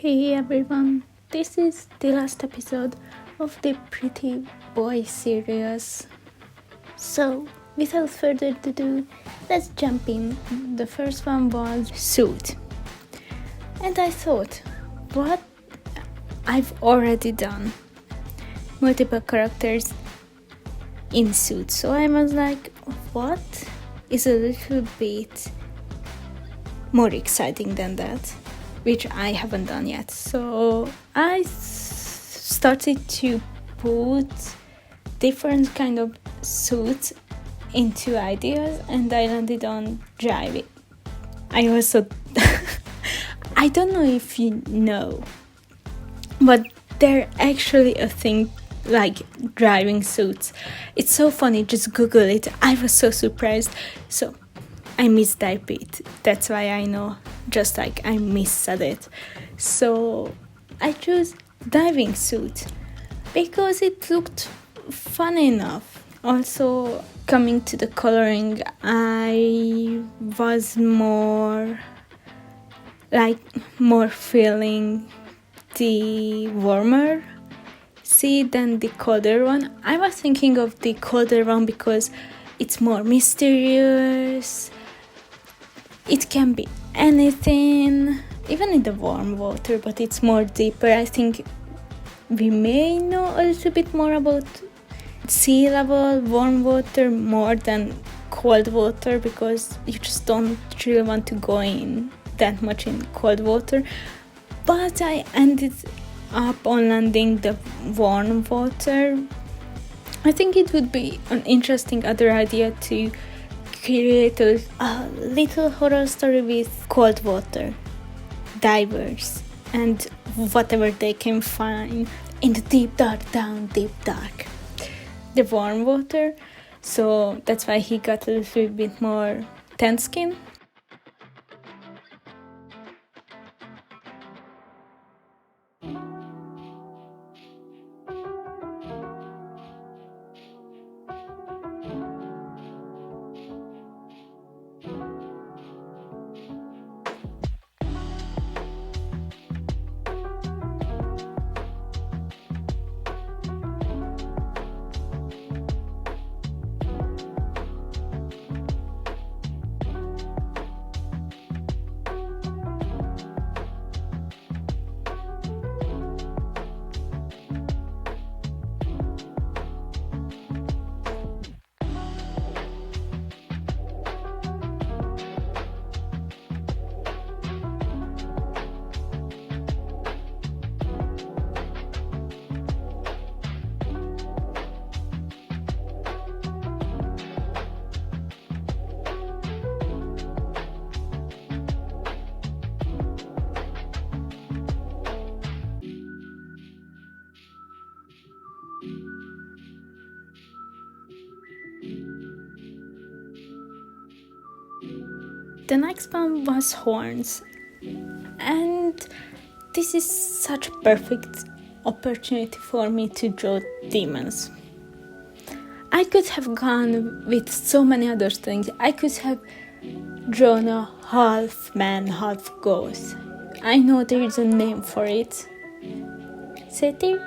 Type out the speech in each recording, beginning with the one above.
Hey everyone, this is the last episode of the Pretty Boy series. So, without further ado, let's jump in. The first one was suit. And I thought, what? I've already done multiple characters in suit. So I was like, what is a little bit more exciting than that? Which I haven't done yet. So I started to put different kind of suits into ideas and I landed on driving. I also I don't know if you know, but they're actually a thing like driving suits. It's so funny, just Google it. I was so surprised. So I mistyped it. That's why I know, just like I missaid it. So I chose diving suit because it looked fun enough. Also, coming to the coloring, I was more feeling the warmer sea than the colder one. I was thinking of the colder one because it's more mysterious. It can be anything, even in the warm water, but it's more deeper. I think we may know a little bit more about sea level, warm water more than cold water because you just don't really want to go in that much in cold water. But I ended up on landing the warm water. I think it would be an interesting other idea to create a little horror story with cold water divers and whatever they can find in the deep dark, the warm water. So that's why he got a little bit more tan skin. The next one was horns, and this is such a perfect opportunity for me to draw demons. I could have gone with so many other things. I could have drawn a half man, half ghost. I know there is a name for it. Satyr?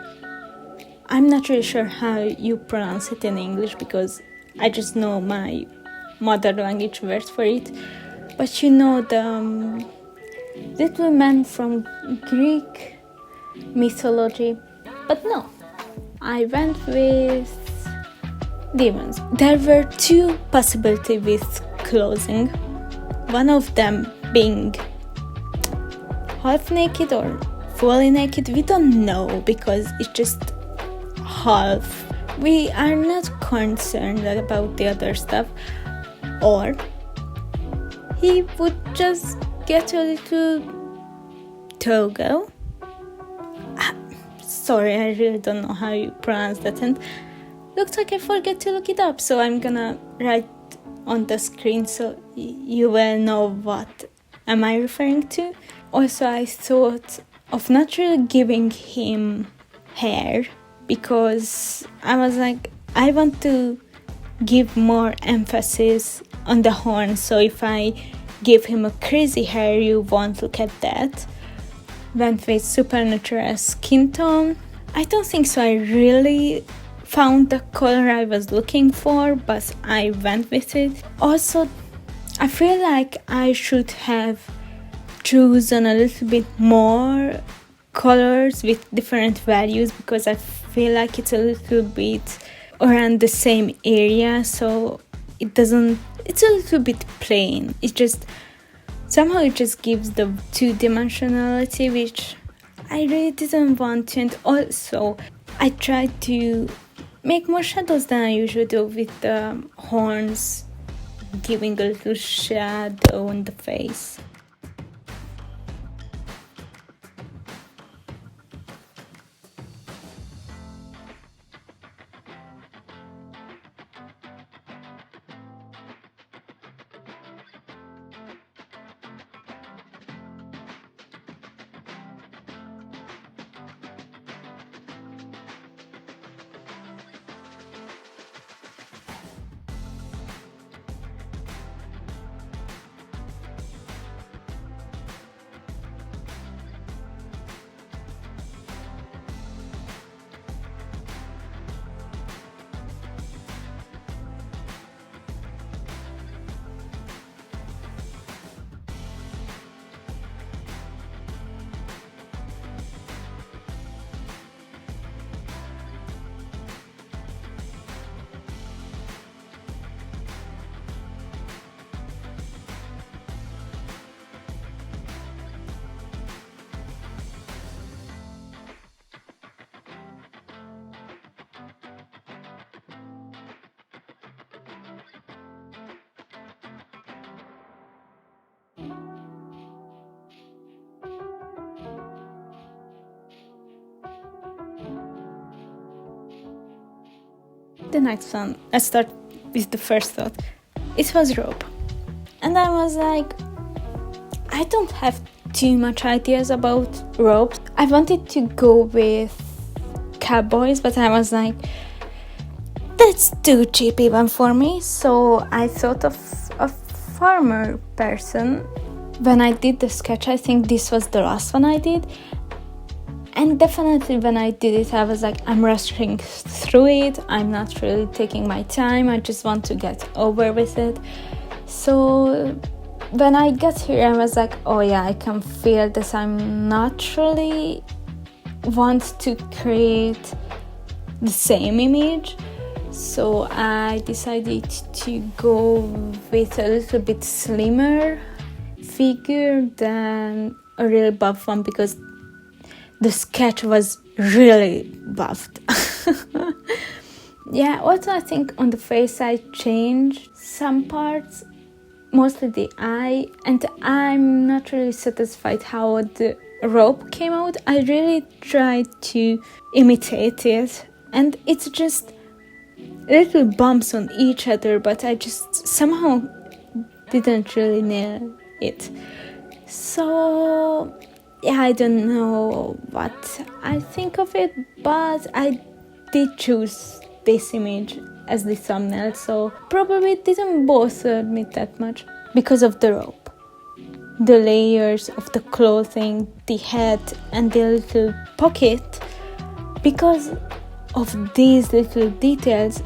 I'm not really sure how you pronounce it in English because I just know my mother language words for it. But you know the little man from Greek mythology. But no, I went with demons. There were two possibilities with clothing. One of them being half naked or fully naked. We don't know because it's just half. We are not concerned about the other stuff. Or he would just get a little toga. Sorry, I really don't know how you pronounce that, and looks like I forget to look it up, so I'm gonna write on the screen so you will know what am I referring to. Also, I thought of not really giving him hair because I was like, I want to give more emphasis on the horn, so if I give him a crazy hair, you won't look at that. went with supernatural skin tone. I don't think so I really found the color I was looking for, but I went with it. Also, I feel like I should have chosen a little bit more colors with different values, because I feel like it's a little bit around the same area, so it's a little bit plain. It just gives the two-dimensionality, which I really didn't want to. And also I tried to make more shadows than I usually do, with the horns giving a little shadow on the face. The next one, let's start with the first thought. It was robe. And I was like, I don't have too much ideas about robes. I wanted to go with cowboys, but I was like, that's too cheap even for me. So I thought of a farmer person. When I did the sketch, I think this was the last one I did. And definitely when I did it, I was like, I'm rushing through it. I'm not really taking my time. I just want to get over with it. So when I got here, I was like, oh yeah, I can feel that I'm not really want to create the same image. So I decided to go with a little bit slimmer figure than a really buff one, because the sketch was really buffed. Yeah, also I think on the face I changed some parts, mostly the eye, and I'm not really satisfied how the rope came out. I really tried to imitate it, and it's just little bumps on each other, but I just somehow didn't really nail it. So yeah, I don't know what I think of it, but I did choose this image as the thumbnail, so probably it didn't bother me that much because of the rope, the layers of the clothing, the head and the little pocket. Because of these little details,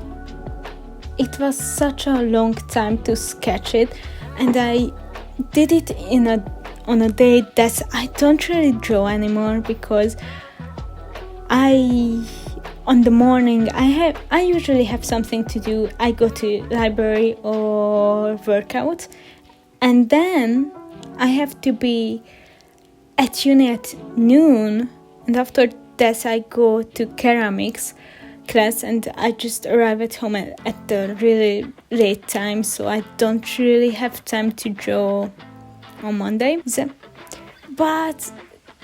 it was such a long time to sketch it, and I did it on a day that I don't really draw anymore, because on the morning I usually have something to do. I go to library or workout, and then I have to be at uni at noon, and after that I go to ceramics class, and I just arrive at home at the really late time, so I don't really have time to draw on Monday. But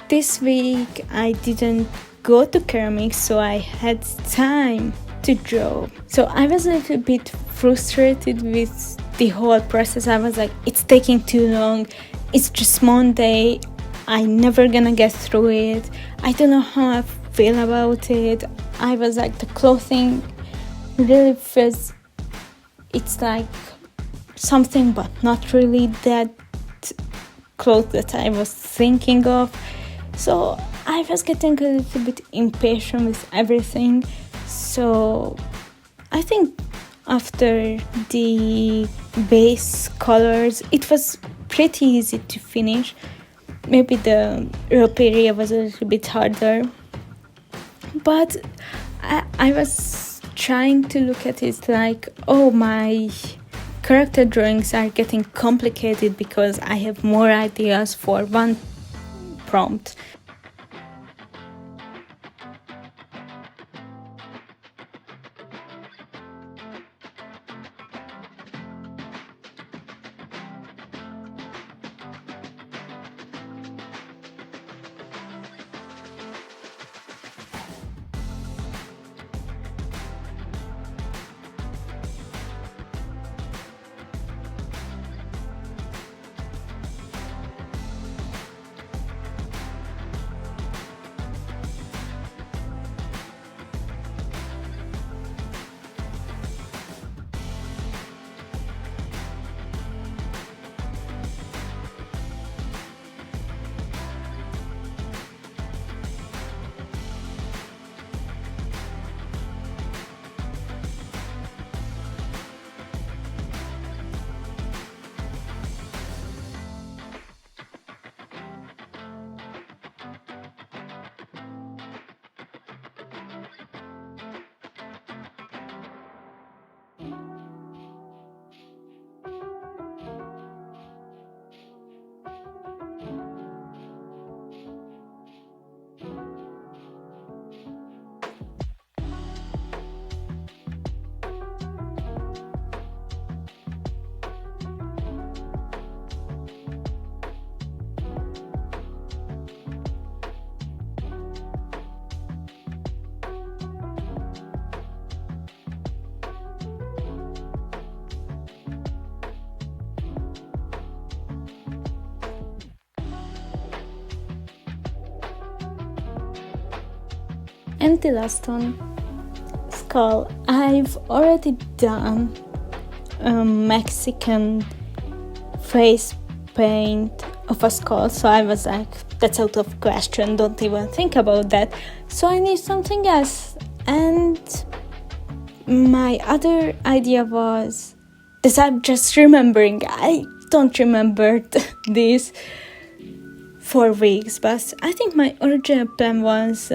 this week I didn't go to ceramics, so I had time to draw. So I was a little bit frustrated with the whole process. I was like, it's taking too long, it's just Monday, I'm never gonna get through it, I don't know how I feel about it. I was like, the clothing really feels, it's like something but not really that clothes that I was thinking of. So I was getting a little bit impatient with everything. So I think after the base colors, it was pretty easy to finish. Maybe the rope area was a little bit harder, but I was trying to look at it like, oh, my character drawings are getting complicated because I have more ideas for one prompt. And the last one, skull. I've already done a Mexican face paint of a skull, so I was like, that's out of question, don't even think about that. So I need something else. And my other idea was that I'm just remembering. I don't remember this for weeks, but I think my original plan was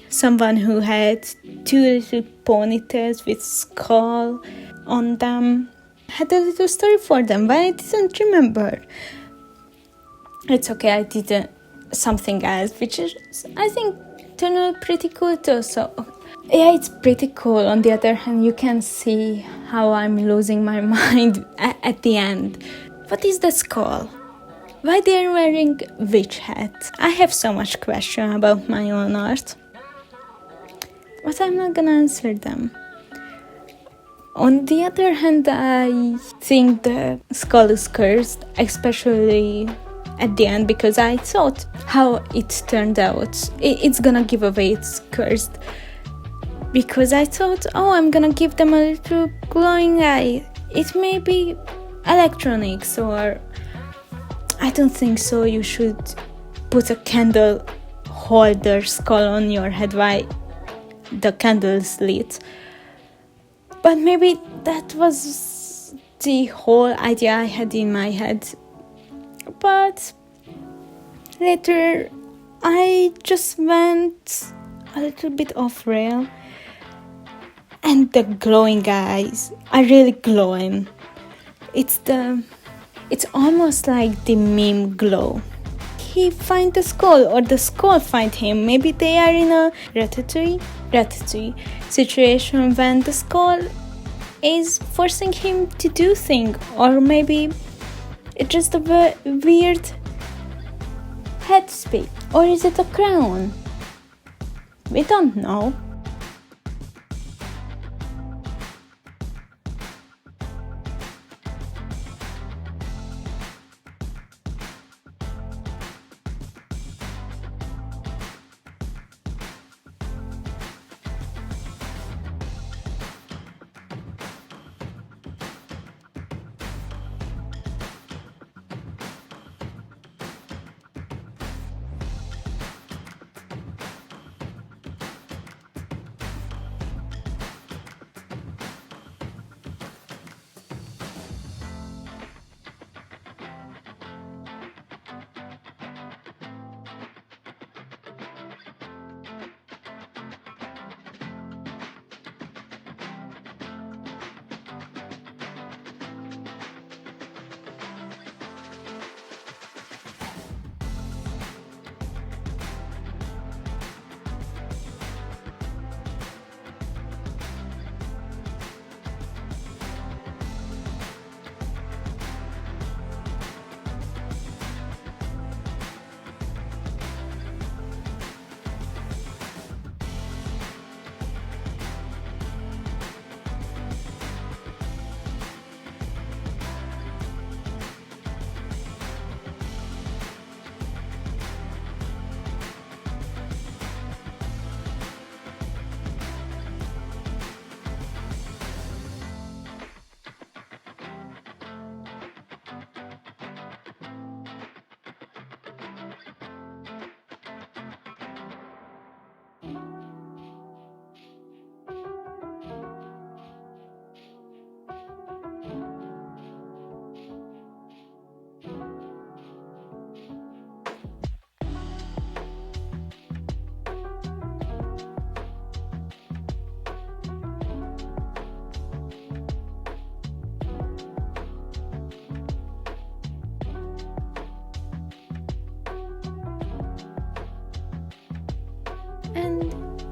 someone who had two little ponytails with skull on them. Had a little story for them, but I didn't remember. It's okay, I did something else, which is, I think, turned out pretty cool too. So yeah, it's pretty cool. On the other hand, you can see how I'm losing my mind at the end. What is the skull? Why they're wearing witch hat? I have so much question about my own art, but I'm not gonna answer them. On the other hand, I think the skull is cursed, especially at the end, because I thought how it turned out. It's gonna give away it's cursed. Because I thought, oh, I'm gonna give them a little glowing eye. It may be electronics, or I don't think so. You should put a candle holder skull on your head while the candle's lit. But maybe that was the whole idea I had in my head. But later I just went a little bit off rail. And the glowing eyes are really glowing. It's almost like the meme glow. He find the skull, or the skull find him. Maybe they are in a ratatouille situation when the skull is forcing him to do things, or maybe it's just a weird head space, or is it a crown? We don't know.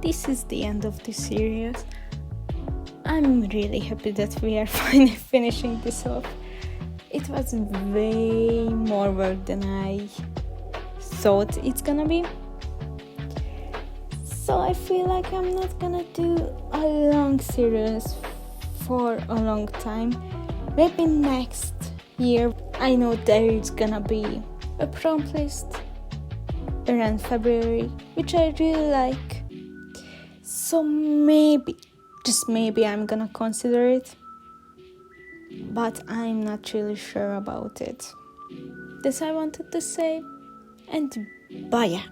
this is the end of this series. I'm really happy that we are finally finishing this off. It was way more work than I thought it's gonna be. So I feel like I'm not gonna do a long series for a long time. Maybe next year. I know there is gonna be a prompt list around February, which I really like. So maybe, just maybe, I'm gonna consider it. But I'm not really sure about it. This I wanted to say, and bye.